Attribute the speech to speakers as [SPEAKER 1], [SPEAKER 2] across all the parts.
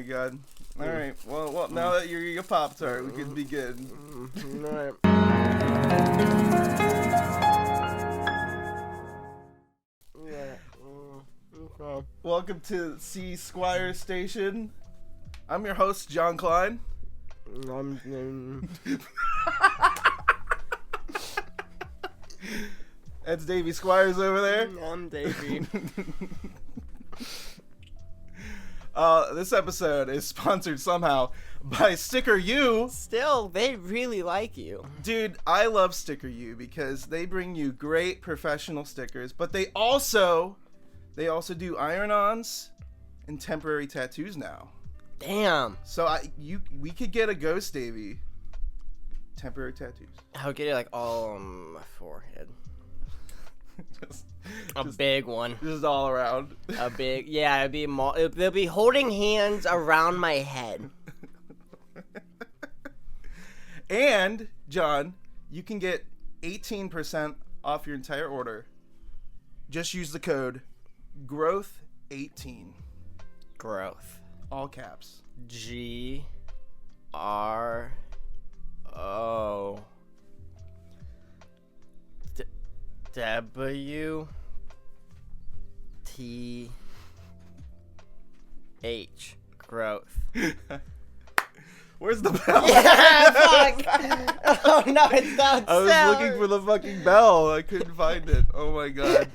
[SPEAKER 1] my god. All right. Well, now that you're a Pop-Tart, we can begin.
[SPEAKER 2] All right. Okay.
[SPEAKER 1] Welcome to Squires Station. I'm your host, John Klein. That's Davey Squires over there.
[SPEAKER 2] I'm Davey.
[SPEAKER 1] This episode is sponsored somehow by Sticker U.
[SPEAKER 2] Still, they really like you.
[SPEAKER 1] Dude, I love Sticker U because they bring you great professional stickers, but they also do iron-ons and temporary tattoos now.
[SPEAKER 2] Damn.
[SPEAKER 1] So we could get a Ghost Davey temporary tattoos.
[SPEAKER 2] I'll get it like all on my forehead.
[SPEAKER 1] just
[SPEAKER 2] big one.
[SPEAKER 1] Just all around.
[SPEAKER 2] A big, yeah. They'll be holding hands around my head.
[SPEAKER 1] And John, you can get 18% off your entire order. Just use the code GROWTH18.
[SPEAKER 2] Growth.
[SPEAKER 1] All caps.
[SPEAKER 2] GROWTH. Growth.
[SPEAKER 1] Where's the bell?
[SPEAKER 2] Yeah, fuck. Oh no, it's not.
[SPEAKER 1] I was looking for the fucking bell. I couldn't find it. Oh my god.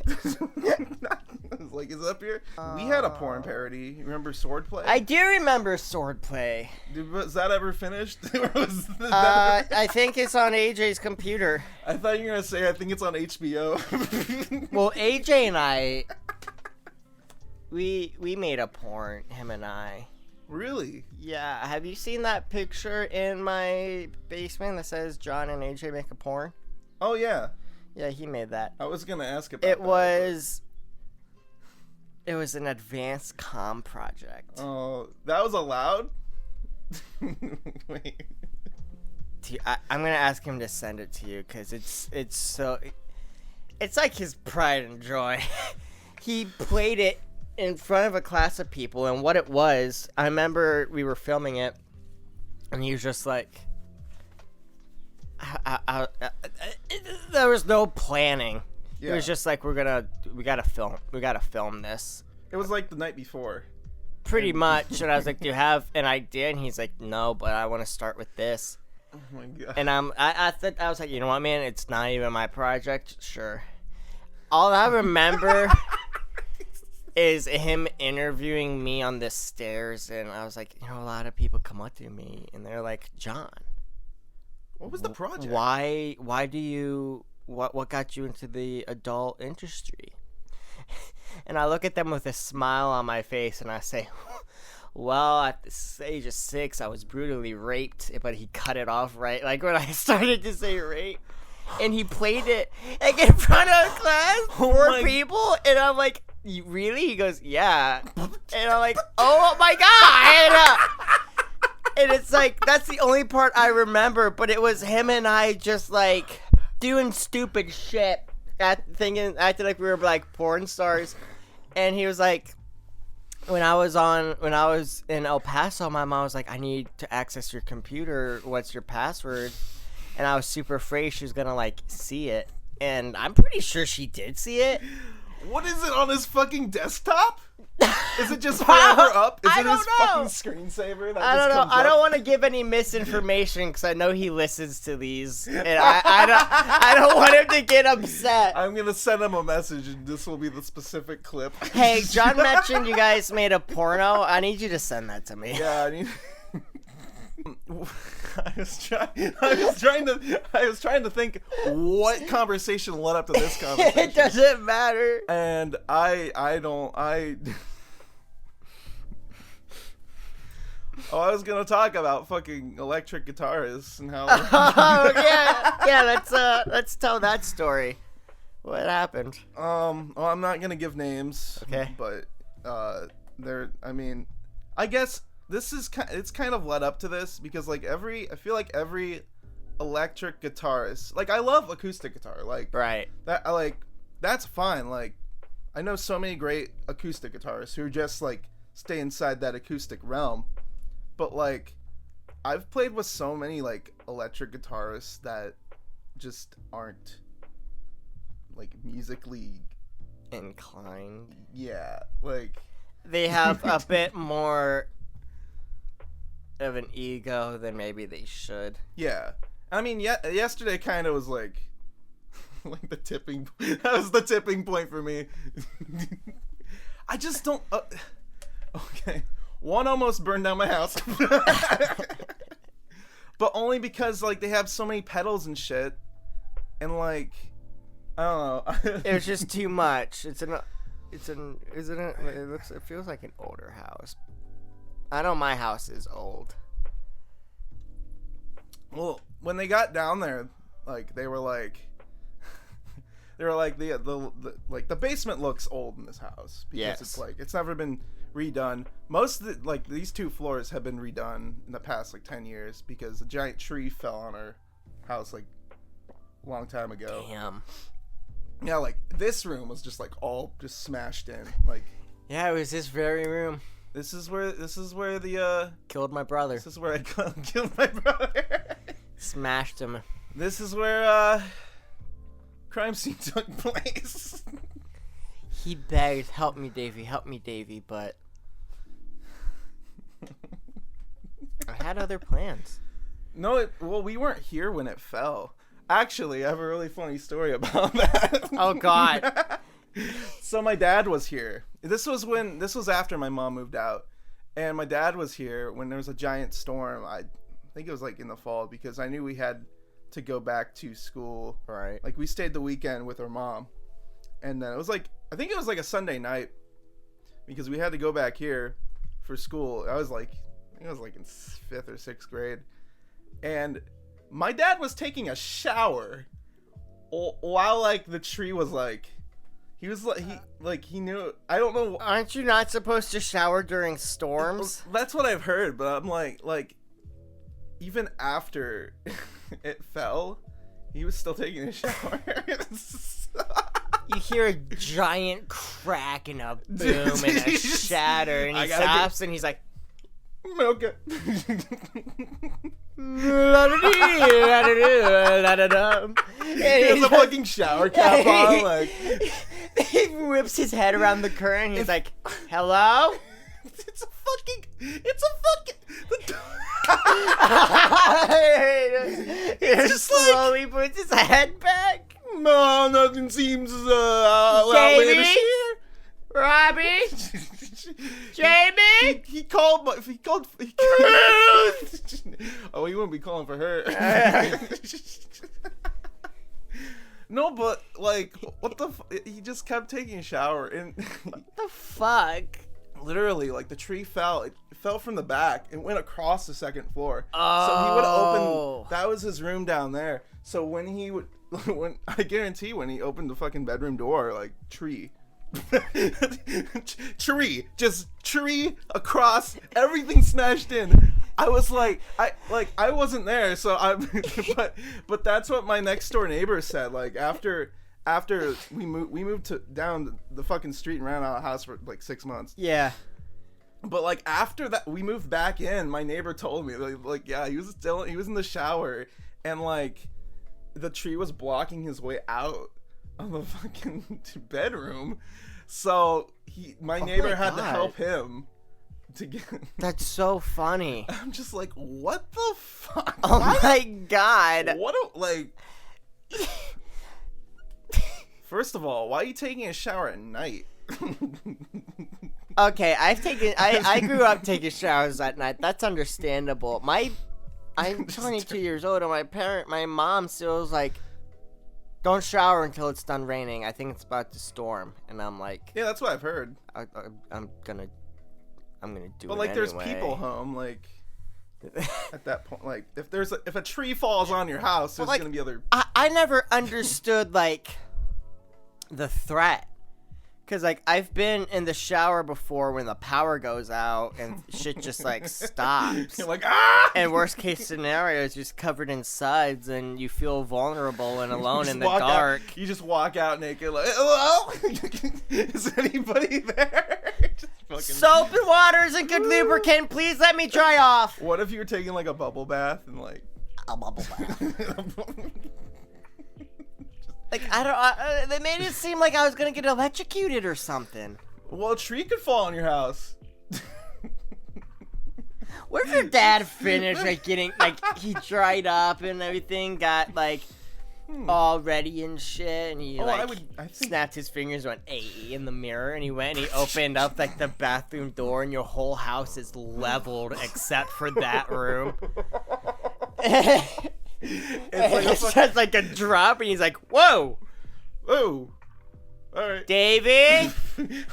[SPEAKER 1] I was like, is it up here? We had a porn parody. You remember Swordplay?
[SPEAKER 2] I do remember Swordplay.
[SPEAKER 1] Was that ever finished?
[SPEAKER 2] I think it's on AJ's computer.
[SPEAKER 1] I thought you were gonna say I think it's on HBO.
[SPEAKER 2] Well, AJ and I, we made a porn. Him and I.
[SPEAKER 1] Really?
[SPEAKER 2] Yeah. Have you seen that picture in my basement that says John and AJ make a porn?
[SPEAKER 1] Oh yeah.
[SPEAKER 2] Yeah, he made that.
[SPEAKER 1] I was gonna ask about
[SPEAKER 2] it.
[SPEAKER 1] That,
[SPEAKER 2] It was an advanced comm project.
[SPEAKER 1] Oh, that was allowed? Wait.
[SPEAKER 2] Dude, I'm gonna ask him to send it to you because it's like his pride and joy. He played it in front of a class of people, and what it was, I remember we were filming it, and he was just like, there was no planning.
[SPEAKER 1] Yeah.
[SPEAKER 2] It was just like, we gotta film this.
[SPEAKER 1] It was like the night before.
[SPEAKER 2] Pretty much. And I was like, do you have an idea? And he's like, no, but I want to start with this.
[SPEAKER 1] Oh my god.
[SPEAKER 2] And I was like, you know what, man? It's not even my project. Sure. All I remember is him interviewing me on the stairs, and I was like, you know, a lot of people come up to me, and they're like, John,
[SPEAKER 1] what was the project?
[SPEAKER 2] Why do you... What got you into the adult industry? And I look at them with a smile on my face, and I say, well, at the age of 6, I was brutally raped, but he cut it off right, like when I started to say rape. And he played it like in front of class, 4 people, and I'm like, really? He goes, yeah. And I'm like, oh my god! And it's like, that's the only part I remember, but it was him and I just like doing stupid shit, acting like we were like porn stars. And he was like, when I was in El Paso, my mom was like, I need to access your computer. What's your password? And I was super afraid she was gonna like see it. And I'm pretty sure she did see it.
[SPEAKER 1] What is it on his fucking desktop? Is it just forever up? Is it his fucking screensaver?
[SPEAKER 2] I don't know. I don't want to give any misinformation because I know he listens to these, and I don't want him to get upset.
[SPEAKER 1] I'm gonna send him a message, and this will be the specific clip.
[SPEAKER 2] Hey, John mentioned you guys made a porno. I need you to send that to me.
[SPEAKER 1] Yeah, I need. I was trying to think what conversation led up to this conversation.
[SPEAKER 2] It doesn't matter.
[SPEAKER 1] And I was gonna talk about fucking electric guitarists and how.
[SPEAKER 2] Oh yeah. Let's tell that story. What happened?
[SPEAKER 1] Well, I'm not gonna give names.
[SPEAKER 2] Okay.
[SPEAKER 1] But I mean, I guess. It's kind of led up to this because I feel like every electric guitarist, like I love acoustic guitar, like
[SPEAKER 2] right,
[SPEAKER 1] that's fine. Like I know so many great acoustic guitarists who just like stay inside that acoustic realm. But like, I've played with so many like electric guitarists that just aren't like musically
[SPEAKER 2] inclined.
[SPEAKER 1] Yeah, like
[SPEAKER 2] they have a bit more of an ego than maybe they should.
[SPEAKER 1] Yeah, I mean, yesterday kind of was like like the tipping. That was the tipping point for me. I just don't. Okay, one almost burned down my house, but only because like they have so many pedals and shit, and like I don't know.
[SPEAKER 2] It was just too much. It feels like an older house. I know my house is old.
[SPEAKER 1] Well, when they got down there, like they were like the basement looks old in this house because
[SPEAKER 2] yes.
[SPEAKER 1] It's like it's never been redone. Most of the, like these 2 floors have been redone in the past like 10 years because a giant tree fell on our house like a long time ago.
[SPEAKER 2] Damn.
[SPEAKER 1] Yeah, like this room was just like all just smashed in. Like
[SPEAKER 2] yeah, it was this very room.
[SPEAKER 1] This is where the
[SPEAKER 2] killed my brother.
[SPEAKER 1] This is where I killed my brother.
[SPEAKER 2] Smashed him.
[SPEAKER 1] This is where crime scene took place.
[SPEAKER 2] He begged, help me, Davey, but I had other plans.
[SPEAKER 1] No, well, we weren't here when it fell. Actually, I have a really funny story about that.
[SPEAKER 2] Oh, God.
[SPEAKER 1] So my dad was here. This was after my mom moved out. And my dad was here when there was a giant storm. I think it was like in the fall because I knew we had to go back to school.
[SPEAKER 2] Right.
[SPEAKER 1] Like we stayed the weekend with our mom. And then it was like, I think it was like a Sunday night because we had to go back here for school. I think I was like in 5th or 6th grade. And my dad was taking a shower while like the tree was like, he was like, he knew, I don't know.
[SPEAKER 2] Aren't you not supposed to shower during storms?
[SPEAKER 1] That's what I've heard, but I'm like, even after it fell, he was still taking a shower.
[SPEAKER 2] You hear a giant crack and a boom and a shatter, and he stops and he's like,
[SPEAKER 1] okay.
[SPEAKER 2] He has
[SPEAKER 1] a fucking shower cap on, like.
[SPEAKER 2] He whips his head around the curtain. He's like, "Hello."
[SPEAKER 1] It's a fucking.
[SPEAKER 2] He just slowly puts his head back.
[SPEAKER 1] No, nothing seems outlandish here.
[SPEAKER 2] Robbie, Jamie.
[SPEAKER 1] He called. Oh, he wouldn't be calling for her. No, but like, what the? He just kept taking a shower, and
[SPEAKER 2] what the fuck?
[SPEAKER 1] Literally, like the tree fell. It fell from the back and went across the 2nd floor.
[SPEAKER 2] Oh.
[SPEAKER 1] So he would open. That was his room down there. So when he would, I guarantee when he opened the fucking bedroom door, like tree. tree across, everything smashed in. I was like, I wasn't there, so but that's what my next door neighbor said. Like after we moved down the fucking street and ran out of the house for like 6 months.
[SPEAKER 2] Yeah.
[SPEAKER 1] But like after that, we moved back in. My neighbor told me like yeah, he was in the shower, and like the tree was blocking his way out of the fucking bedroom, so my neighbor had to help him to get.
[SPEAKER 2] That's so funny.
[SPEAKER 1] I'm just like, what the fuck?
[SPEAKER 2] Oh my god!
[SPEAKER 1] What a like. First of all, why are you taking a shower at night?
[SPEAKER 2] Okay, I grew up taking showers at night. That's understandable. I'm 22 years old, and my mom still was like, don't shower until it's done raining. I think it's about to storm. And I'm like,
[SPEAKER 1] yeah, that's what I've heard.
[SPEAKER 2] I'm gonna do it.
[SPEAKER 1] But like,
[SPEAKER 2] anyway.
[SPEAKER 1] there's people home, like, at that point, like, if a tree falls on your house, there's gonna be other.
[SPEAKER 2] I never understood like the threat. Cause like I've been in the shower before when the power goes out and shit just like stops.
[SPEAKER 1] You're like, ah!
[SPEAKER 2] And worst case scenario is just covered in suds and you feel vulnerable and alone in the dark.
[SPEAKER 1] You just walk out naked like, hello? Is anybody there? Fucking...
[SPEAKER 2] Soap and water isn't good lubricant. Please let me dry off.
[SPEAKER 1] What if you were taking like a bubble bath and like
[SPEAKER 2] A bubble bath. Like, I don't. They made it seem like I was gonna get electrocuted or something.
[SPEAKER 1] Well, a tree could fall on your house.
[SPEAKER 2] What if your dad finished like getting like he dried up and everything, got like all ready and shit, and he
[SPEAKER 1] I think...
[SPEAKER 2] snapped his fingers, went "Ay" in the mirror, and he went and he opened up like the bathroom door, and your whole house is leveled except for that room. It's just like a drop, and he's like, "Whoa,
[SPEAKER 1] whoa, all right,
[SPEAKER 2] Davey,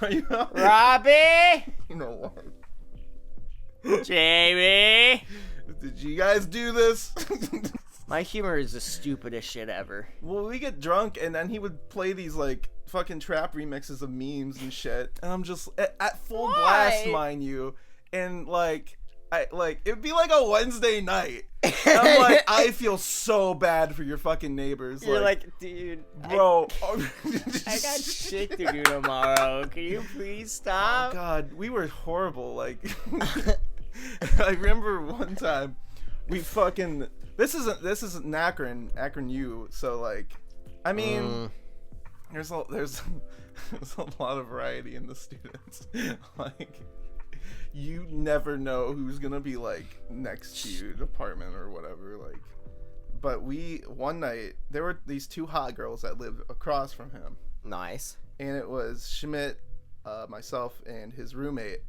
[SPEAKER 1] are you out?
[SPEAKER 2] Robbie,
[SPEAKER 1] You know what?
[SPEAKER 2] Jamie."
[SPEAKER 1] Did you guys do this?
[SPEAKER 2] My humor is the stupidest shit ever.
[SPEAKER 1] Well, we get drunk, and then he would play these like fucking trap remixes of memes and shit, and I'm just at full blast, mind you, and like. It'd be like a Wednesday night. And I'm like, I feel so bad for your fucking neighbors.
[SPEAKER 2] You're like, dude,
[SPEAKER 1] bro,
[SPEAKER 2] I got shit to do tomorrow. Can you please stop?
[SPEAKER 1] Oh God, we were horrible. Like, I remember one time, we fucking. This isn't Akron U. So like, I mean, there's a lot of variety in the students. Like. You never know who's gonna be like next to you, apartment or whatever. Like, but one night there were these two hot girls that lived across from him.
[SPEAKER 2] Nice.
[SPEAKER 1] And it was Schmidt, myself, and his roommate,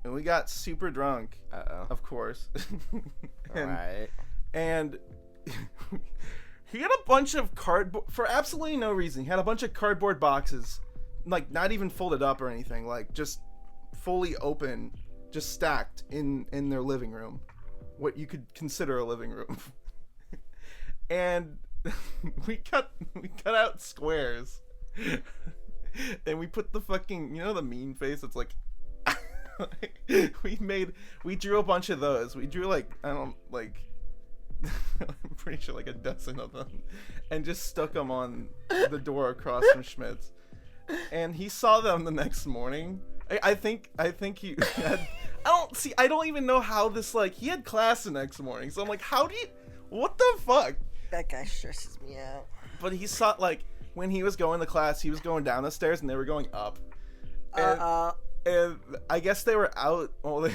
[SPEAKER 1] and we got super drunk. Of course.
[SPEAKER 2] Alright.
[SPEAKER 1] And he had a bunch of cardboard for absolutely no reason. He had a bunch of cardboard boxes, like not even folded up or anything, like just fully open. Just stacked in their living room, what you could consider a living room. And we cut out Squires, and we put the fucking, you know, the mean face. It's like we drew a bunch of those. We drew like I'm pretty sure like a dozen of them, and just stuck them on the door across from Schmidt's. And he saw them the next morning. I think he had, I don't even know how this, like, he had class the next morning, so I'm like, what the fuck?
[SPEAKER 2] That guy stresses me out.
[SPEAKER 1] But he saw, like, when he was going to class, he was going down the stairs and they were going up. And I guess they were out, I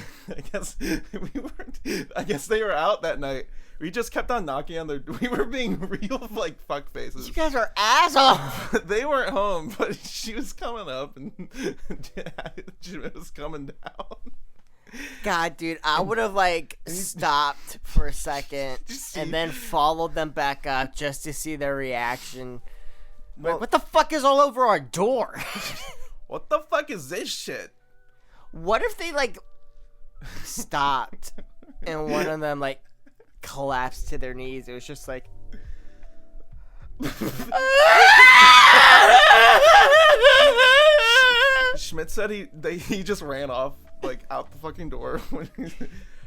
[SPEAKER 1] guess they were out that night. We just kept on knocking on their. We were being real like fuck faces.
[SPEAKER 2] You guys are assholes.
[SPEAKER 1] They weren't home, but she was coming up and she was coming down.
[SPEAKER 2] God, dude, I would have like stopped for a second and then followed them back up just to see their reaction. Well, what the fuck is all over our door?
[SPEAKER 1] What the fuck is this shit?
[SPEAKER 2] What if they like stopped and one of them like collapsed to their knees? It was just like
[SPEAKER 1] Schmidt said he just ran off like out the fucking door.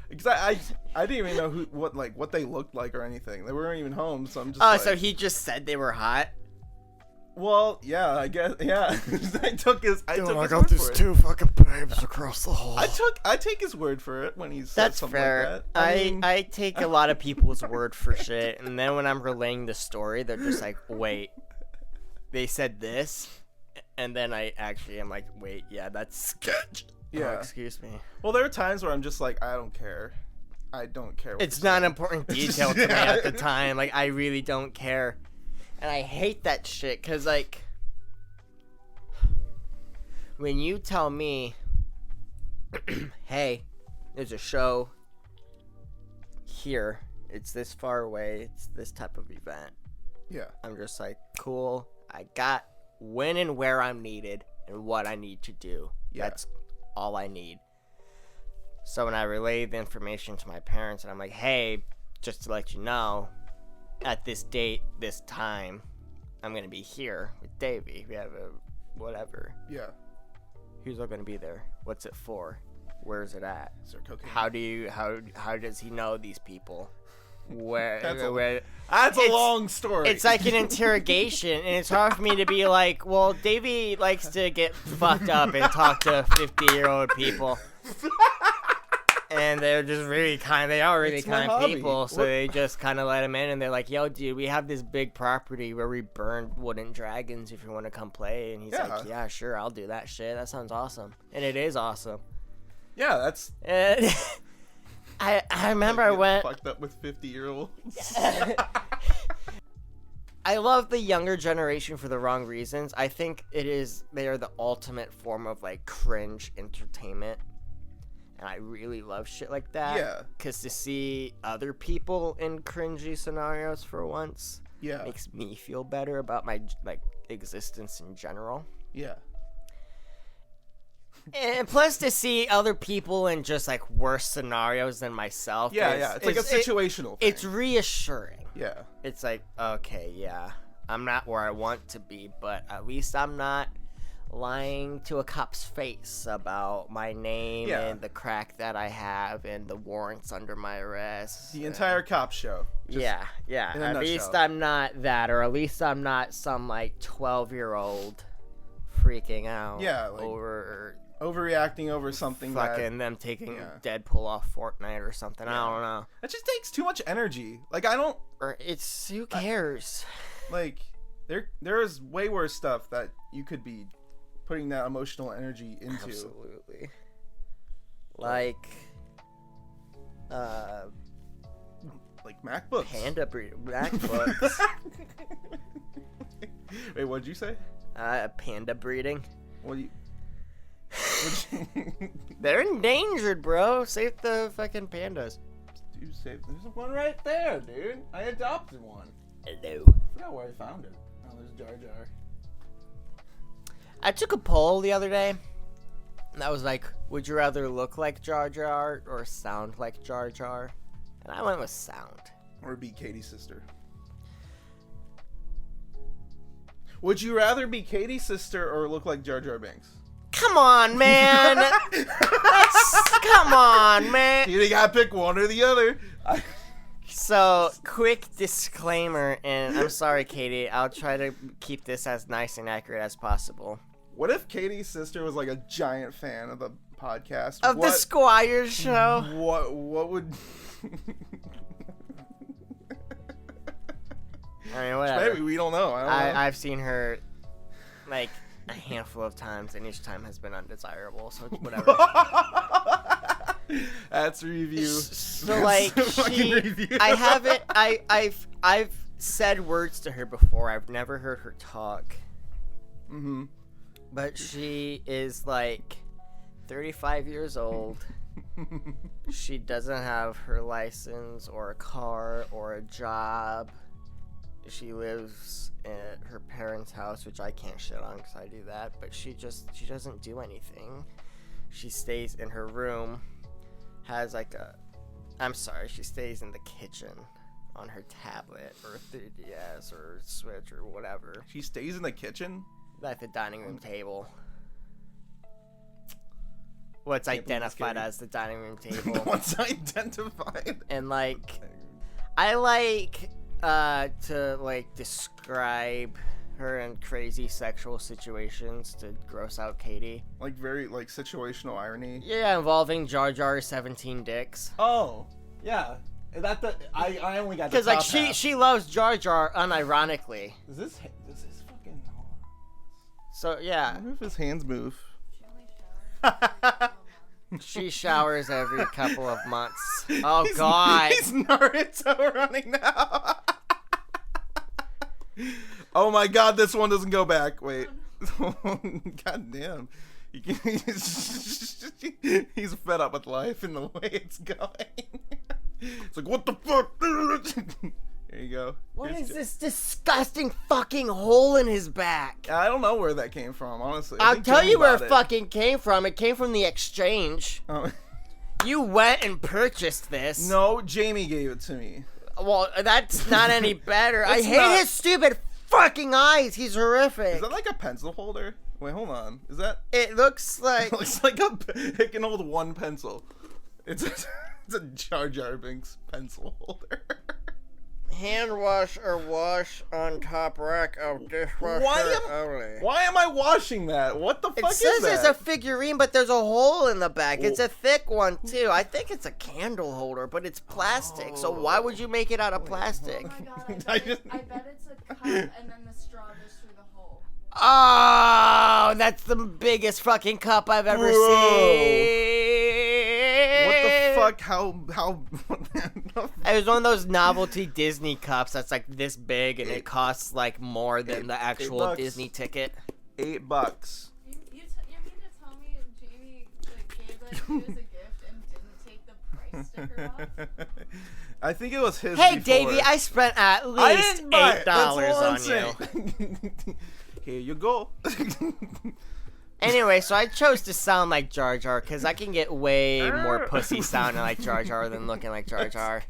[SPEAKER 1] Because I didn't even know what they looked like or anything. They weren't even home, so I'm just
[SPEAKER 2] so he just said they were hot?
[SPEAKER 1] Well, yeah, I guess, yeah. I took his
[SPEAKER 3] got these two fucking babes across the hall.
[SPEAKER 1] I take his word for it when he says
[SPEAKER 2] That's
[SPEAKER 1] something
[SPEAKER 2] fair.
[SPEAKER 1] like that.
[SPEAKER 2] I take a lot of people's word for shit, and then when I'm relaying the story, they're just like, wait, they said this? And then I actually am like, wait, yeah, that's sketch.
[SPEAKER 1] Yeah.
[SPEAKER 2] Oh, excuse me.
[SPEAKER 1] Well, there are times where I'm just like, I don't care. I don't care.
[SPEAKER 2] It's not an important detail to me at the time. Like, I really don't care. And I hate that shit, because, like, when you tell me, hey, there's a show here, it's this far away, it's this type of event.
[SPEAKER 1] Yeah.
[SPEAKER 2] I'm just like, cool, I got when and where I'm needed and what I need to do.
[SPEAKER 1] Yeah.
[SPEAKER 2] That's all I need. So when I relay the information to my parents and I'm like, hey, just to let you know, at this date, this time, I'm going to be here with Davey. We have a whatever.
[SPEAKER 1] Yeah.
[SPEAKER 2] Who's all going to be there? What's it for? Where's it at?
[SPEAKER 1] Is there cocaine?
[SPEAKER 2] How does he know these people?
[SPEAKER 1] That's a
[SPEAKER 2] where
[SPEAKER 1] long story.
[SPEAKER 2] it's like an interrogation, and it's hard for me to be like, well, Davey likes to get fucked up and talk to 50-year-old people. And they're just really kind. They are really kind people, so they just kind of let him in. And they're like, "Yo, dude, we have this big property where we burn wooden dragons. If you want to come play." And he's like, "Yeah, sure, I'll do that shit. That sounds awesome." And it is awesome.
[SPEAKER 1] Yeah, that's.
[SPEAKER 2] I remember I went
[SPEAKER 1] fucked up with 50-year-olds.
[SPEAKER 2] I love the younger generation for the wrong reasons. I think they are the ultimate form of like cringe entertainment. And I really love shit like that.
[SPEAKER 1] Yeah.
[SPEAKER 2] Because to see other people in cringy scenarios for once makes me feel better about my like existence in general.
[SPEAKER 1] Yeah.
[SPEAKER 2] And plus to see other people in just like worse scenarios than myself.
[SPEAKER 1] It's like a situational thing.
[SPEAKER 2] It's reassuring.
[SPEAKER 1] Yeah.
[SPEAKER 2] It's like, okay, yeah, I'm not where I want to be, but at least I'm not lying to a cop's face about my name and the crack that I have and the warrants under my arrest.
[SPEAKER 1] The entire cop show.
[SPEAKER 2] Yeah. At least I'm not that, or at least I'm not some like 12-year-old freaking out over
[SPEAKER 1] overreacting over something.
[SPEAKER 2] Fucking them taking Deadpool off Fortnite or something. I don't know.
[SPEAKER 1] That just takes too much energy. Like I don't.
[SPEAKER 2] Or it's who cares?
[SPEAKER 1] Like there is way worse stuff that you could be putting that emotional energy into.
[SPEAKER 2] Absolutely. Like
[SPEAKER 1] MacBooks.
[SPEAKER 2] Panda breed MacBooks.
[SPEAKER 1] Wait, what'd you say?
[SPEAKER 2] Panda breeding.
[SPEAKER 1] What do you?
[SPEAKER 2] They're endangered, bro. Save the fucking pandas.
[SPEAKER 1] Dude, there's one right there, dude. I adopted one.
[SPEAKER 2] Hello.
[SPEAKER 1] I forgot where I found it. Oh, there's Jar Jar.
[SPEAKER 2] I took a poll the other day that was like, would you rather look like Jar Jar or sound like Jar Jar? And I went with sound.
[SPEAKER 1] Or be Katie's sister. Would you rather be Katie's sister or look like Jar Jar Binks?
[SPEAKER 2] Come on, man. Come on, man.
[SPEAKER 1] You gotta pick one or the other.
[SPEAKER 2] So, quick disclaimer, and I'm sorry, Katie. I'll try to keep this as nice and accurate as possible.
[SPEAKER 1] What if Katie's sister was like a giant fan of the podcast?
[SPEAKER 2] Of the Squires show?
[SPEAKER 1] What would...
[SPEAKER 2] I mean, whatever.
[SPEAKER 1] Maybe, we don't know.
[SPEAKER 2] I've seen her, like, a handful of times, and each time has been undesirable, so whatever.
[SPEAKER 1] That's a review.
[SPEAKER 2] So, like, I've said words to her before. I've never heard her talk.
[SPEAKER 1] Mm-hmm.
[SPEAKER 2] But she is, like, 35 years old. She doesn't have her license or a car or a job. She lives at her parents' house, which I can't shit on because I do that. But she doesn't do anything. She stays in her room. She stays in the kitchen on her tablet or 3DS or Switch or whatever.
[SPEAKER 1] She stays in the kitchen?
[SPEAKER 2] At the dining room table. What's identified as the dining room table.
[SPEAKER 1] What's identified?
[SPEAKER 2] And, like, I like to, like, describe her in crazy sexual situations to gross out Katie.
[SPEAKER 1] Like, very, like, situational irony?
[SPEAKER 2] Yeah, involving Jar Jar 17 dicks.
[SPEAKER 1] Oh, yeah. I only got the
[SPEAKER 2] top half. Because, like, she loves Jar Jar unironically.
[SPEAKER 1] Is this fucking...
[SPEAKER 2] So, yeah.
[SPEAKER 1] I wonder if his hands move.
[SPEAKER 2] She showers every couple of months. Oh, God.
[SPEAKER 1] He's Naruto running now. Oh, my God. This one doesn't go back. Wait. God damn. He's fed up with life and the way it's going. It's like, what the fuck? There you go.
[SPEAKER 2] What is this disgusting fucking hole in his back?
[SPEAKER 1] I don't know where that came from, honestly.
[SPEAKER 2] I'll tell you where it fucking came from. It came from the exchange.
[SPEAKER 1] Oh.
[SPEAKER 2] You went and purchased this.
[SPEAKER 1] No, Jamie gave it to me.
[SPEAKER 2] Well, that's not any better. I hate his stupid fucking eyes. He's horrific.
[SPEAKER 1] Is that like a pencil holder? Wait, hold on. Is that...
[SPEAKER 2] It looks like...
[SPEAKER 1] It looks like it can hold one pencil. It's a Jar Jar Binks pencil holder.
[SPEAKER 2] Hand wash or wash on top rack of dishwasher only.
[SPEAKER 1] Why am I washing that? What the fuck is that?
[SPEAKER 2] It says it's a figurine, but there's a hole in the back. It's a thick one, too. I think it's a candle holder, but it's plastic. So why would you make it out of plastic?
[SPEAKER 4] Oh my god, I bet it's a cup and then the straw goes through the hole.
[SPEAKER 2] Oh, that's the biggest fucking cup I've ever seen.
[SPEAKER 1] What the fuck? How?
[SPEAKER 2] It was one of those novelty Disney cups that's like this big and it costs like more than the actual Disney ticket.
[SPEAKER 1] $8.
[SPEAKER 4] You mean to tell me Jamie gave that to you as a gift and didn't take the price sticker off?
[SPEAKER 1] I think it was his.
[SPEAKER 2] Hey,
[SPEAKER 1] before.
[SPEAKER 2] Davey, I spent at least $8 on you.
[SPEAKER 1] Here you go.
[SPEAKER 2] Anyway, so I chose to sound like Jar Jar because I can get way more pussy sounding like Jar Jar than looking like Jar Jar.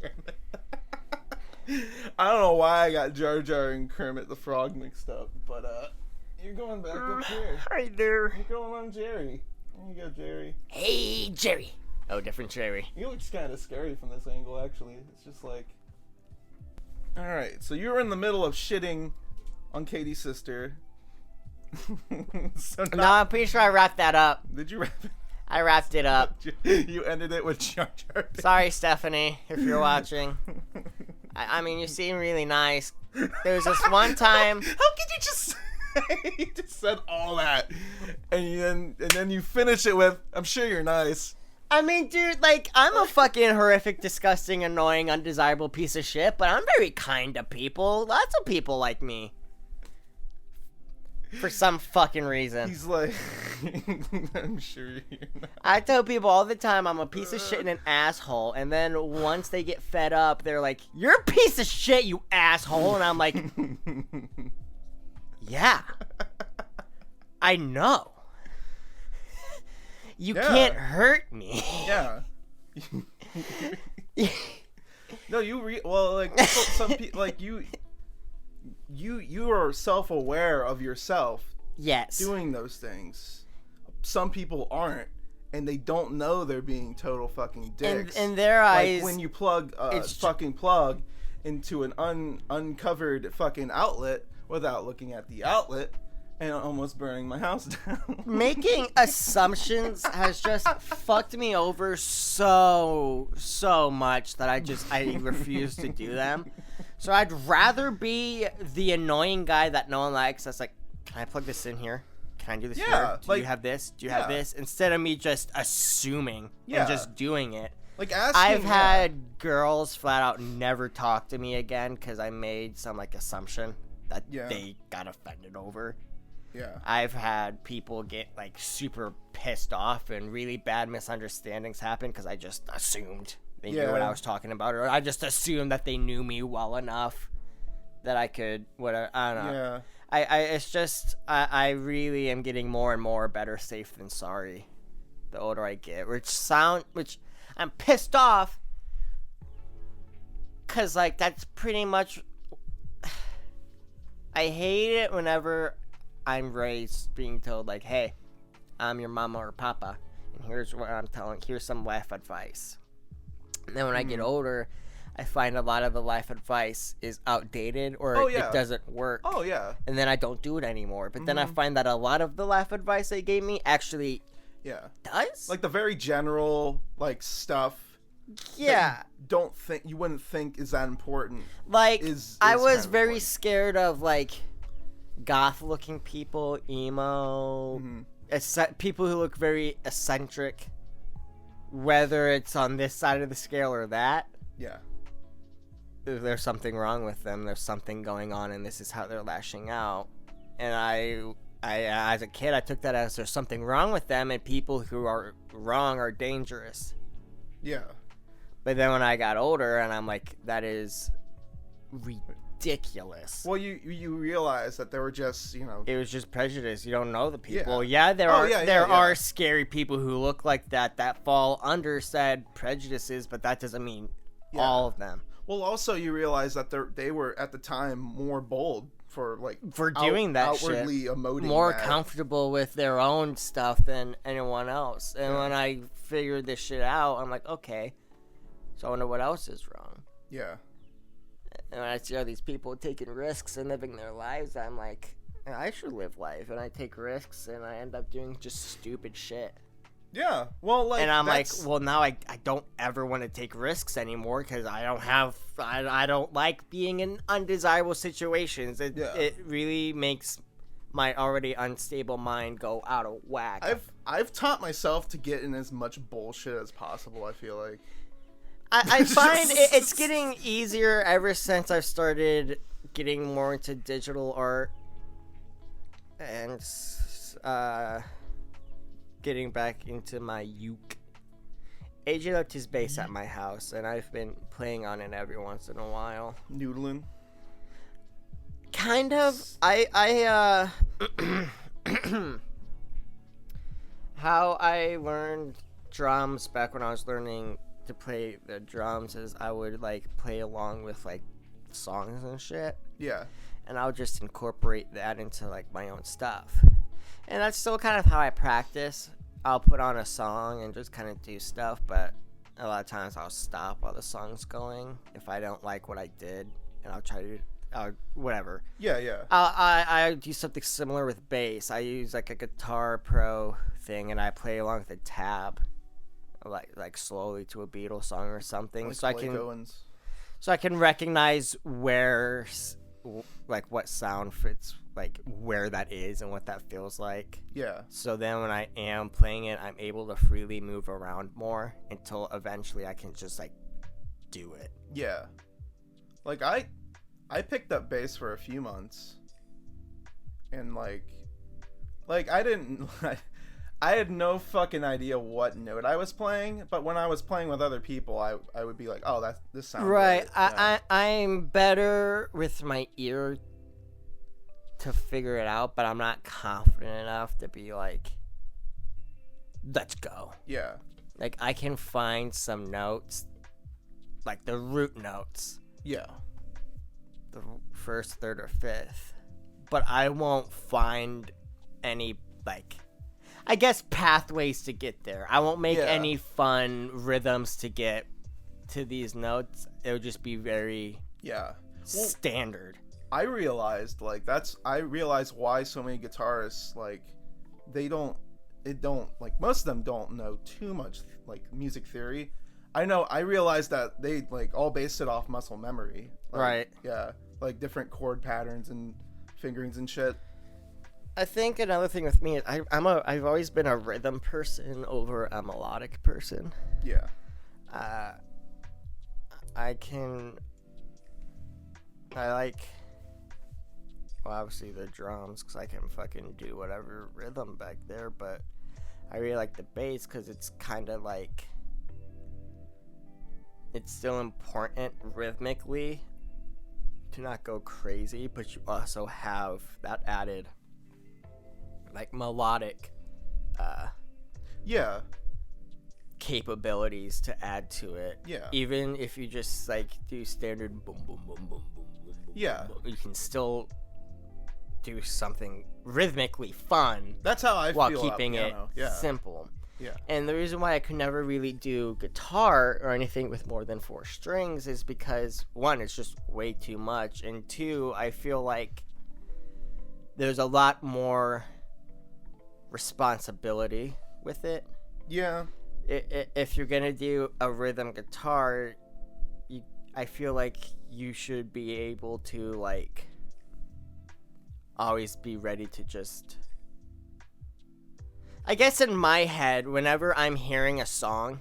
[SPEAKER 1] I don't know why I got Jar Jar and Kermit the Frog mixed up, but you're going back up here.
[SPEAKER 2] Hi there.
[SPEAKER 1] You're going on Jerry. There you go, Jerry.
[SPEAKER 2] Hey, Jerry. Oh, different Jerry.
[SPEAKER 1] He looks kind of scary from this angle, actually. It's just like... Alright, so you were in the middle of shitting on Katie's sister.
[SPEAKER 2] No, I'm pretty sure I wrapped that up.
[SPEAKER 1] Did you wrap it?
[SPEAKER 2] I wrapped it up.
[SPEAKER 1] You ended it with Jar Jar Binks.
[SPEAKER 2] Sorry, Stephanie, if you're watching. I mean, you seem really nice. There was this one time...
[SPEAKER 1] How could you just... You just said all that. And then you finish it with, I'm sure you're nice.
[SPEAKER 2] I mean, dude, like, I'm a fucking horrific, disgusting, annoying, undesirable piece of shit, but I'm very kind to people. Lots of people like me. For some fucking reason.
[SPEAKER 1] He's like, I'm sure you're not.
[SPEAKER 2] I tell people all the time I'm a piece of shit and an asshole, and then once they get fed up, they're like, you're a piece of shit, you asshole, and I'm like, yeah, I know. You can't hurt me.
[SPEAKER 1] Yeah. No, like some people, like you are self-aware of yourself.
[SPEAKER 2] Yes.
[SPEAKER 1] Doing those things. Some people aren't, and they don't know they're being total fucking dicks.
[SPEAKER 2] In their eyes,
[SPEAKER 1] like when you plug a fucking plug into an uncovered fucking outlet without looking at the outlet, and almost burning my house down.
[SPEAKER 2] Making assumptions has just fucked me over so much that I refuse to do them. So I'd rather be the annoying guy that no one likes. That's like, can I plug this in here? Can I do this here? Do you have this? Do you have this? Instead of me just assuming and just doing it.
[SPEAKER 1] Like asking,
[SPEAKER 2] I've had girls flat out never talk to me again because I made some like assumption that they got offended over.
[SPEAKER 1] Yeah.
[SPEAKER 2] I've had people get like super pissed off and really bad misunderstandings happen because I just assumed they knew what I was talking about, or I just assumed that they knew me well enough that I could whatever. I don't know.
[SPEAKER 1] Yeah.
[SPEAKER 2] It's just I really am getting more and more better safe than sorry the older I get, which I'm pissed off because like that's pretty much. I hate it whenever I'm raised being told like, hey, I'm your mama or papa, and here's what I'm telling. Here's some life advice. And then when I get older, I find a lot of the life advice is outdated or it doesn't work.
[SPEAKER 1] Oh yeah.
[SPEAKER 2] And then I don't do it anymore. But then I find that a lot of the life advice they gave me actually does.
[SPEAKER 1] Like the very general like stuff.
[SPEAKER 2] Yeah.
[SPEAKER 1] You wouldn't think is that important.
[SPEAKER 2] Like I was very
[SPEAKER 1] important.
[SPEAKER 2] scared of like goth looking people, emo, people who look very eccentric, whether it's on this side of the scale or that.
[SPEAKER 1] Yeah.
[SPEAKER 2] There's something wrong with them. There's something going on, and this is how they're lashing out. And I as a kid, I took that as there's something wrong with them, and people who are wrong are dangerous.
[SPEAKER 1] Yeah.
[SPEAKER 2] But then when I got older, and I'm like, that is ridiculous.
[SPEAKER 1] Well, you realize that they were just,
[SPEAKER 2] it was just prejudice. You don't know the people. Yeah, there are scary people who look like that fall under said prejudices, but that doesn't mean all of them.
[SPEAKER 1] Well, also you realize that they were at the time more bold for
[SPEAKER 2] doing that
[SPEAKER 1] outwardly
[SPEAKER 2] shit,
[SPEAKER 1] emoting
[SPEAKER 2] more
[SPEAKER 1] that.
[SPEAKER 2] comfortable with their own stuff than anyone else. And when I figured this shit out, I'm like, okay, so I wonder what else is wrong.
[SPEAKER 1] Yeah.
[SPEAKER 2] And when I see all these people taking risks and living their lives, I'm like, I should live life. And I take risks, and I end up doing just stupid shit.
[SPEAKER 1] Yeah, well, like,
[SPEAKER 2] and I'm like, well, now I don't ever want to take risks anymore because I don't like being in undesirable situations. It really makes my already unstable mind go out of whack.
[SPEAKER 1] I've taught myself to get in as much bullshit as possible, I feel like.
[SPEAKER 2] I find it's getting easier ever since I've started getting more into digital art and getting back into my uke. AJ left his bass at my house, and I've been playing on it every once in a while.
[SPEAKER 1] Noodling?
[SPEAKER 2] Kind of. How I learned drums back when I was learning to play the drums is I would, like, play along with, like, songs and shit.
[SPEAKER 1] Yeah.
[SPEAKER 2] And I would just incorporate that into, like, my own stuff. And that's still kind of how I practice. I'll put on a song and just kind of do stuff, but a lot of times I'll stop while the song's going if I don't like what I did, and I'll try to whatever.
[SPEAKER 1] Yeah.
[SPEAKER 2] I do something similar with bass. I use like a Guitar Pro thing, and I play along with a tab, like slowly to a Beatles song or something,
[SPEAKER 1] Like
[SPEAKER 2] so I can recognize where, like, what sound fits, like where that is and what that feels like.
[SPEAKER 1] Yeah.
[SPEAKER 2] So then when I am playing it, I'm able to freely move around more until eventually I can just like do it.
[SPEAKER 1] Yeah. Like I picked up bass for a few months, and like I didn't I had no fucking idea what note I was playing, but when I was playing with other people, I would be like, oh, this sounds
[SPEAKER 2] right.
[SPEAKER 1] Yeah.
[SPEAKER 2] I'm better with my ear to figure it out, but I'm not confident enough to be like, let's go.
[SPEAKER 1] Yeah.
[SPEAKER 2] Like, I can find some notes, like the root notes.
[SPEAKER 1] Yeah.
[SPEAKER 2] The first, third, or fifth. But I won't find any, like, I guess pathways to get there. I won't make any fun rhythms to get to these notes. It'll just be very standard.
[SPEAKER 1] I realized why so many guitarists, like, like, most of them don't know too much, like, music theory. I realized that they, like, all base it off muscle memory. Like,
[SPEAKER 2] right.
[SPEAKER 1] Yeah. Like, different chord patterns and fingerings and shit.
[SPEAKER 2] I think another thing with me is I've always been a rhythm person over a melodic person.
[SPEAKER 1] Yeah.
[SPEAKER 2] I like, well, obviously the drums, because I can fucking do whatever rhythm back there, but I really like the bass because it's kind of like, it's still important rhythmically to not go crazy, but you also have that added, like, melodic capabilities to add to it.
[SPEAKER 1] Yeah.
[SPEAKER 2] Even if you just, like, do standard boom, boom, boom, boom, boom, boom, boom,
[SPEAKER 1] yeah,
[SPEAKER 2] boom, you can still do something rhythmically fun.
[SPEAKER 1] That's how I
[SPEAKER 2] while
[SPEAKER 1] feel
[SPEAKER 2] keeping it
[SPEAKER 1] simple. Yeah.
[SPEAKER 2] And the reason why I could never really do guitar or anything with more than 4 strings is because, one, it's just way too much, and two, I feel like there's a lot more responsibility with it.
[SPEAKER 1] Yeah.
[SPEAKER 2] If you're gonna do a rhythm guitar, I feel like you should be able to, like, always be ready to just, I guess in my head, whenever I'm hearing a song,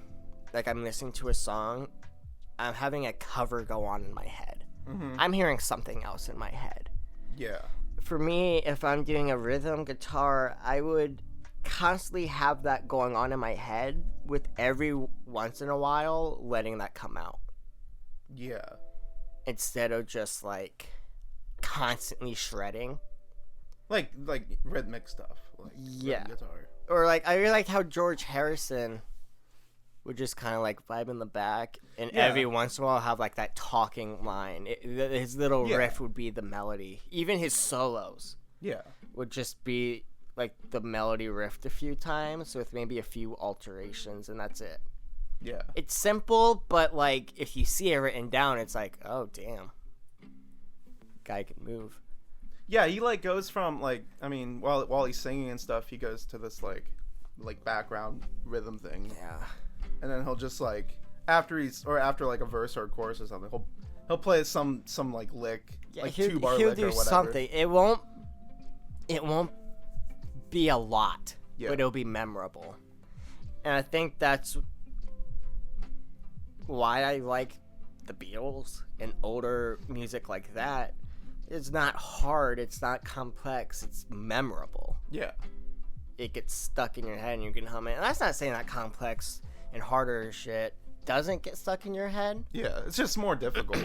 [SPEAKER 2] like I'm listening to a song, I'm having a cover go on in my head.
[SPEAKER 1] Mm-hmm.
[SPEAKER 2] I'm hearing something else in my head.
[SPEAKER 1] Yeah.
[SPEAKER 2] For me, if I'm doing a rhythm guitar, I would constantly have that going on in my head, with every once in a while letting that come out.
[SPEAKER 1] Yeah.
[SPEAKER 2] Instead of just, like, constantly shredding.
[SPEAKER 1] Like rhythmic stuff. Like
[SPEAKER 2] yeah.
[SPEAKER 1] Guitar.
[SPEAKER 2] Or, like, I really liked how George Harrison would just kind of, like, vibe in the back, and every once in a while have, like, that talking line. His little riff would be the melody. Even his solos would just be, like, the melody riffed a few times with maybe a few alterations, and that's it.
[SPEAKER 1] Yeah.
[SPEAKER 2] It's simple, but, like, if you see it written down, it's like, oh, damn. guy can move.
[SPEAKER 1] Yeah, he like goes from like, I mean, while he's singing and stuff, he goes to this like background rhythm thing,
[SPEAKER 2] Yeah.
[SPEAKER 1] and then he'll just like after like a verse or a chorus or something, he'll play some like lick,
[SPEAKER 2] Yeah,
[SPEAKER 1] like
[SPEAKER 2] he'll
[SPEAKER 1] 2-bar
[SPEAKER 2] do
[SPEAKER 1] lick or whatever.
[SPEAKER 2] something. It won't be a lot,
[SPEAKER 1] Yeah.
[SPEAKER 2] but it'll be memorable. And I think that's why I like the Beatles and older music like that. It's not hard, it's not complex, it's memorable.
[SPEAKER 1] Yeah.
[SPEAKER 2] It gets stuck in your head and you can hum it. And that's not saying that complex and harder shit doesn't get stuck in your head.
[SPEAKER 1] Yeah, it's just more difficult.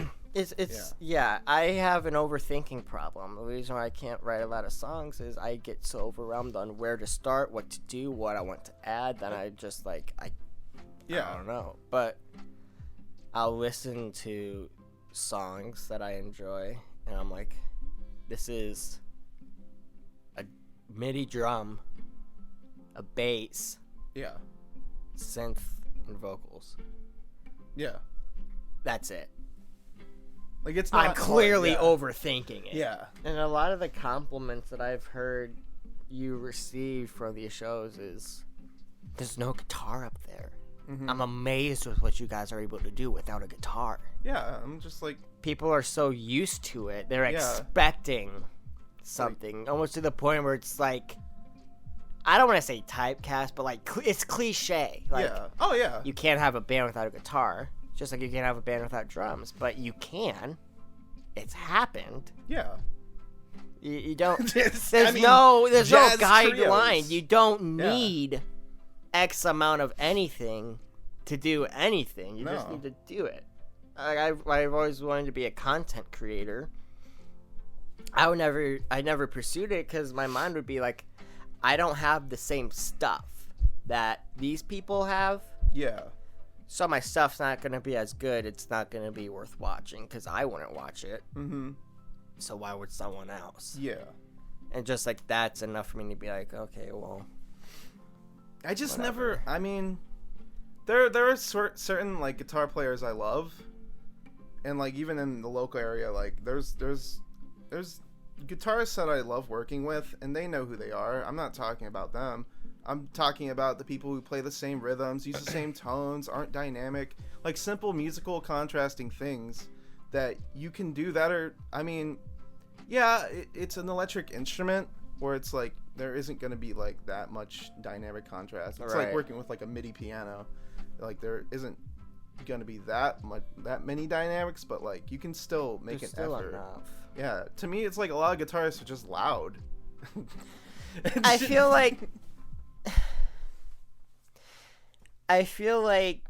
[SPEAKER 2] Yeah, I have an overthinking problem. The reason why I can't write a lot of songs is I get so overwhelmed on where to start, what to do, what I want to add, that I just like I don't know. But I'll listen to songs that I enjoy and I'm like, this is a MIDI drum, a bass,
[SPEAKER 1] Yeah.
[SPEAKER 2] synth, and vocals.
[SPEAKER 1] Yeah.
[SPEAKER 2] That's it.
[SPEAKER 1] Like it's not
[SPEAKER 2] I'm clearly
[SPEAKER 1] hard,
[SPEAKER 2] overthinking it.
[SPEAKER 1] Yeah.
[SPEAKER 2] And a lot of the compliments that I've heard you receive from these shows is there's no guitar up there.
[SPEAKER 1] Mm-hmm.
[SPEAKER 2] I'm amazed with what you guys are able to do without a guitar.
[SPEAKER 1] Yeah, I'm just like,
[SPEAKER 2] People are so used to it. They're
[SPEAKER 1] Yeah.
[SPEAKER 2] expecting something almost to the point where it's like, I don't want to say typecast, but like it's cliche. Like,
[SPEAKER 1] yeah. Oh yeah.
[SPEAKER 2] you can't have a band without a guitar, just like you can't have a band without drums, but you can. It's happened.
[SPEAKER 1] Yeah.
[SPEAKER 2] You don't.
[SPEAKER 1] It's-
[SPEAKER 2] There's
[SPEAKER 1] I mean,
[SPEAKER 2] no
[SPEAKER 1] jazz
[SPEAKER 2] guideline.
[SPEAKER 1] trios.
[SPEAKER 2] You don't
[SPEAKER 1] Yeah.
[SPEAKER 2] need X amount of anything to do anything. You just
[SPEAKER 1] No.
[SPEAKER 2] need to do it. I've always wanted to be a content creator. I never pursued it because my mind would be like, I don't have the same stuff that these people have.
[SPEAKER 1] Yeah.
[SPEAKER 2] So my stuff's not going to be as good. It's not going to be worth watching because I wouldn't watch it.
[SPEAKER 1] Mm-hmm.
[SPEAKER 2] So why would someone else?
[SPEAKER 1] Yeah.
[SPEAKER 2] And just like that's enough for me to be like, okay, well.
[SPEAKER 1] I just
[SPEAKER 2] Whatever.
[SPEAKER 1] never. I mean, there are certain like guitar players I love, and like even in the local area, like there's guitarists that I love working with, and they know who they are. I'm not talking about them. I'm talking about the people who play the same rhythms, use the same tones, aren't dynamic, like simple musical contrasting things that you can do that are. I mean, yeah, it's an electric instrument where it's like there isn't going to be like that much dynamic contrast. It's like
[SPEAKER 2] Right.
[SPEAKER 1] working with like a MIDI piano. Like there isn't going to be that many dynamics, but like you can still make
[SPEAKER 2] There's
[SPEAKER 1] an
[SPEAKER 2] still
[SPEAKER 1] effort.
[SPEAKER 2] enough.
[SPEAKER 1] Yeah, to me it's like a lot of guitarists are just loud.
[SPEAKER 2] I feel like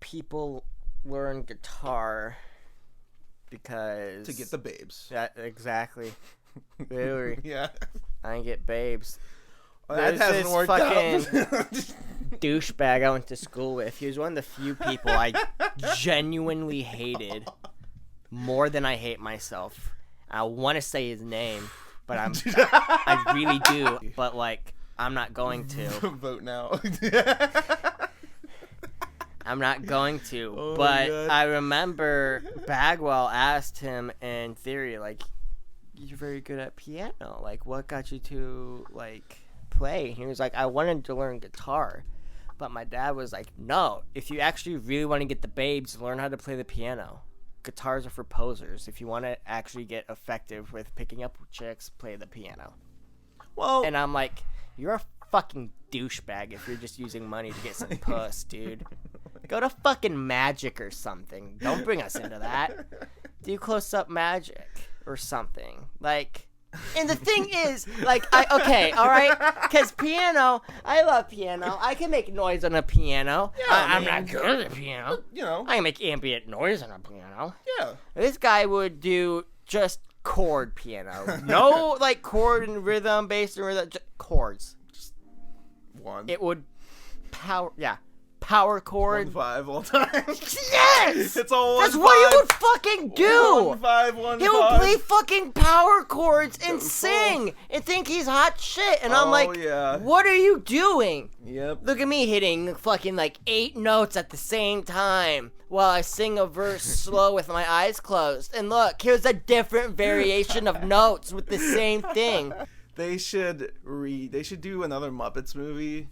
[SPEAKER 2] people learn guitar because
[SPEAKER 1] to get the babes.
[SPEAKER 2] that exactly. Literally,
[SPEAKER 1] Yeah.
[SPEAKER 2] I get babes.
[SPEAKER 1] Well, that
[SPEAKER 2] There's
[SPEAKER 1] hasn't
[SPEAKER 2] this
[SPEAKER 1] worked out.
[SPEAKER 2] Douchebag I went to school with. He was one of the few people I genuinely hated more than I hate myself. I want to say his name, but I really do. But like, I'm not going to.
[SPEAKER 1] Vote now.
[SPEAKER 2] I'm not going to.
[SPEAKER 1] Oh my
[SPEAKER 2] but
[SPEAKER 1] God.
[SPEAKER 2] I remember Bagwell asked him in theory, like, you're very good at piano. Like, what got you to, like, play? And he was like, I wanted to learn guitar. But my dad was like, no, if you actually really want to get the babes, learn how to play the piano. Guitars are for posers. If you want to actually get effective with picking up chicks, play the piano.
[SPEAKER 1] Well,
[SPEAKER 2] And I'm like, you're a fucking douchebag if you're just using money to get some puss, dude. Go to fucking Magic or something. Don't bring us into that. Do close-up magic or something. Like, and the thing is, like, okay, all right? Because piano, I love piano. I can make noise on a piano.
[SPEAKER 1] Yeah,
[SPEAKER 2] I'm
[SPEAKER 1] man.
[SPEAKER 2] not good at piano.
[SPEAKER 1] you know,
[SPEAKER 2] I can make ambient noise on a piano.
[SPEAKER 1] yeah.
[SPEAKER 2] This guy would do just chord piano. No, like, chord and rhythm, bass and rhythm, just chords.
[SPEAKER 1] One.
[SPEAKER 2] It would power power chord.
[SPEAKER 1] 1-5 all time.
[SPEAKER 2] Yes!
[SPEAKER 1] It's all 1-5.
[SPEAKER 2] That's what he would fucking do!
[SPEAKER 1] 1-5.
[SPEAKER 2] He would play fucking power chords and sing and think he's hot shit. And I'm like,
[SPEAKER 1] yeah.
[SPEAKER 2] what are you doing?
[SPEAKER 1] Yep.
[SPEAKER 2] Look at me hitting fucking like 8 notes at the same time while I sing a verse slow with my eyes closed. And look, here's a different variation of notes with the same thing.
[SPEAKER 1] They should do another Muppets movie.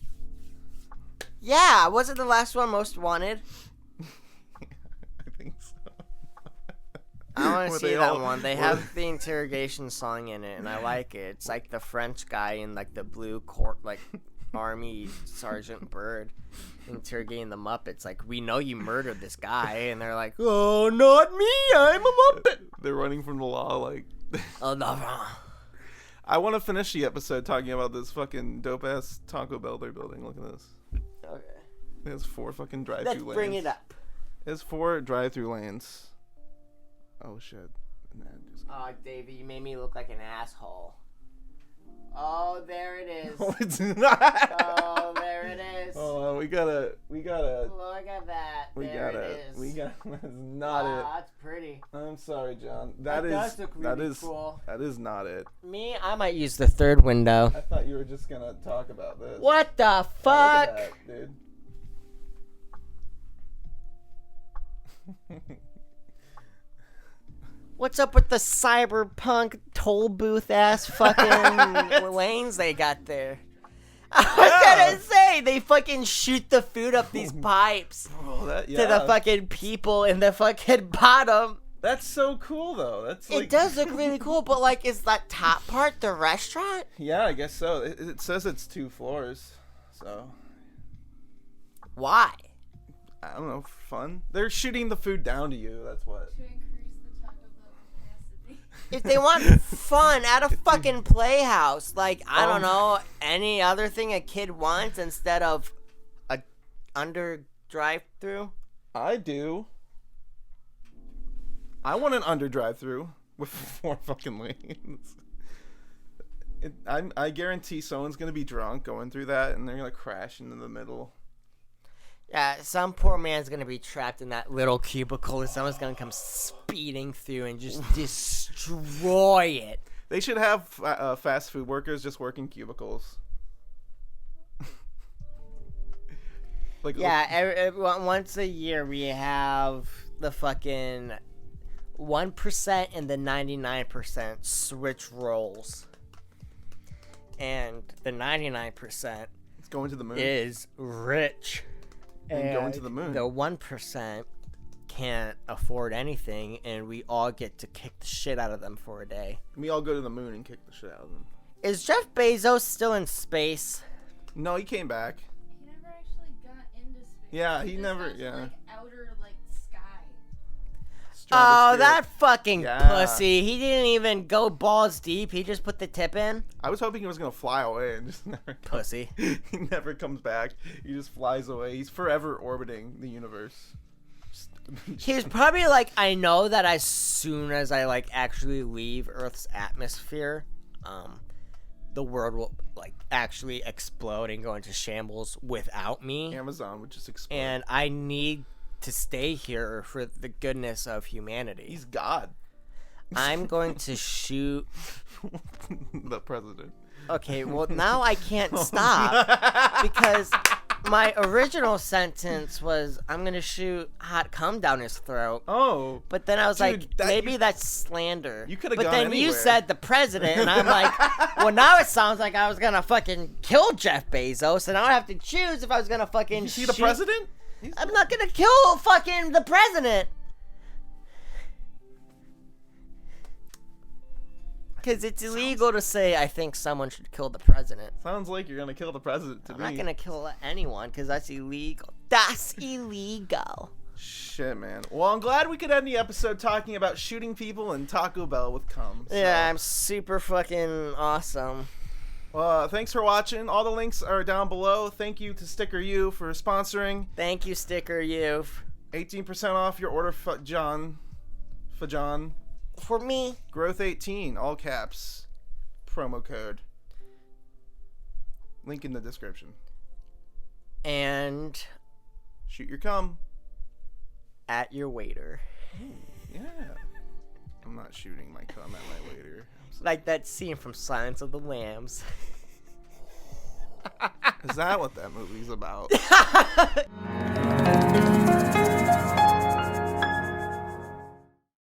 [SPEAKER 2] Yeah, wasn't the last one Most Wanted?
[SPEAKER 1] I think so.
[SPEAKER 2] I want to
[SPEAKER 1] Were
[SPEAKER 2] see
[SPEAKER 1] they
[SPEAKER 2] that
[SPEAKER 1] all-
[SPEAKER 2] one. They
[SPEAKER 1] were-
[SPEAKER 2] have the interrogation song in it, and I like it. It's like the French guy in like the blue court, like Army Sergeant Bird, interrogating the Muppets. Like, we know you murdered this guy, and they're like, "Oh, not me! I'm a Muppet."
[SPEAKER 1] They're running from the law. Like,
[SPEAKER 2] Oh no!
[SPEAKER 1] I want to finish the episode talking about this fucking dope ass Taco Bell they're building. Look at this.
[SPEAKER 2] Okay,
[SPEAKER 1] It has 4 fucking drive-through
[SPEAKER 2] let's
[SPEAKER 1] lanes.
[SPEAKER 2] bring it up.
[SPEAKER 1] It has 4 drive-through lanes. Oh shit. Nah, just...
[SPEAKER 2] Oh, Davey, you made me look like an asshole. Oh, there it is.
[SPEAKER 1] Oh, it's not.
[SPEAKER 2] Oh, there it is.
[SPEAKER 1] Oh, we gotta.
[SPEAKER 2] Look at that.
[SPEAKER 1] That's not
[SPEAKER 2] Wow, that's pretty.
[SPEAKER 1] it. I'm sorry, John.
[SPEAKER 2] That does look really
[SPEAKER 1] that is
[SPEAKER 2] cool.
[SPEAKER 1] That is not it.
[SPEAKER 2] Me, I might use the third window.
[SPEAKER 1] I thought you were just gonna talk about this.
[SPEAKER 2] What the
[SPEAKER 1] Oh, look
[SPEAKER 2] fuck?
[SPEAKER 1] at that, dude.
[SPEAKER 2] What's up with the cyberpunk toll booth ass fucking lanes they got there? I was gonna say, they fucking shoot the food up these pipes
[SPEAKER 1] Oh, that,
[SPEAKER 2] to
[SPEAKER 1] yeah.
[SPEAKER 2] the fucking people in the fucking bottom.
[SPEAKER 1] That's so cool, though. That's like,
[SPEAKER 2] It does look really cool, but like, is that top part the restaurant?
[SPEAKER 1] Yeah, I guess so. It says it's 2 floors, so
[SPEAKER 2] Why?
[SPEAKER 1] I don't know. Fun. They're shooting the food down to you. That's what.
[SPEAKER 4] To increase the Taco Bell capacity.
[SPEAKER 2] If they want fun at a fucking playhouse, like, I don't know, any other thing a kid wants instead of a under drive-through?
[SPEAKER 1] I do. I want an under drive-through with 4 fucking lanes. I guarantee someone's gonna be drunk going through that, and they're gonna crash into the middle.
[SPEAKER 2] Yeah, some poor man's gonna be trapped in that little cubicle and someone's gonna come speeding through and just destroy it.
[SPEAKER 1] They should have fast food workers just working cubicles. Like,
[SPEAKER 2] Yeah, once a year we have the fucking 1% and the 99% switch roles. And the 99%
[SPEAKER 1] it's going to the moon.
[SPEAKER 2] is rich.
[SPEAKER 1] And going to the moon.
[SPEAKER 2] The 1% can't afford anything, and we all get to kick the shit out of them for a day.
[SPEAKER 1] We all go to the moon and kick the shit out of them.
[SPEAKER 2] Is Jeff Bezos still in space?
[SPEAKER 1] No, he came back.
[SPEAKER 4] He never actually got into space.
[SPEAKER 1] Yeah, he
[SPEAKER 4] just
[SPEAKER 1] never-
[SPEAKER 4] got to,
[SPEAKER 1] yeah.
[SPEAKER 4] like, outer, like, sky.
[SPEAKER 2] Oh,
[SPEAKER 1] Stratosphere.
[SPEAKER 2] that fucking
[SPEAKER 1] Yeah.
[SPEAKER 2] pussy. He didn't even go balls deep. He just put the tip in.
[SPEAKER 1] I was hoping he was gonna fly away and just never.
[SPEAKER 2] Pussy.
[SPEAKER 1] He never comes back. He just flies away. He's forever orbiting the universe.
[SPEAKER 2] He's probably like, I know that as soon as I like actually leave Earth's atmosphere, the world will like actually explode and go into shambles without me.
[SPEAKER 1] Amazon would just explode.
[SPEAKER 2] And I need to stay here for the goodness of humanity.
[SPEAKER 1] He's God.
[SPEAKER 2] I'm going to shoot.
[SPEAKER 1] The president.
[SPEAKER 2] Okay, well now I can't stop because my original sentence was I'm gonna shoot hot cum down his throat.
[SPEAKER 1] Oh.
[SPEAKER 2] But then I was
[SPEAKER 1] Dude,
[SPEAKER 2] like,
[SPEAKER 1] that-
[SPEAKER 2] maybe that's slander.
[SPEAKER 1] You could've
[SPEAKER 2] But
[SPEAKER 1] gone
[SPEAKER 2] then you
[SPEAKER 1] anywhere.
[SPEAKER 2] said the president, and I'm like, well, now it sounds like I was gonna fucking kill Jeff Bezos, and I would have to choose if I was gonna fucking
[SPEAKER 1] You see the
[SPEAKER 2] shoot-
[SPEAKER 1] president?
[SPEAKER 2] I'm not gonna kill fucking the president. Because it's illegal to say I think someone should kill the president.
[SPEAKER 1] Sounds like you're gonna kill the president to
[SPEAKER 2] I'm
[SPEAKER 1] me.
[SPEAKER 2] not gonna kill anyone because that's illegal. That's illegal.
[SPEAKER 1] Shit, man. Well, I'm glad we could end the episode talking about shooting people and Taco Bell with cum. So.
[SPEAKER 2] Yeah, I'm super fucking awesome.
[SPEAKER 1] Thanks for watching. All the links are down below. Thank you to Sticker U for sponsoring.
[SPEAKER 2] Thank you, Sticker U.
[SPEAKER 1] 18% off your order, John.
[SPEAKER 2] For me.
[SPEAKER 1] Growth 18, all caps. Promo code. Link in the description.
[SPEAKER 2] And
[SPEAKER 1] Shoot your cum.
[SPEAKER 2] At your waiter.
[SPEAKER 1] Yeah. I'm not shooting my cum at my waiter.
[SPEAKER 2] Like that scene from Silence of the Lambs.
[SPEAKER 1] Is that what that movie's about?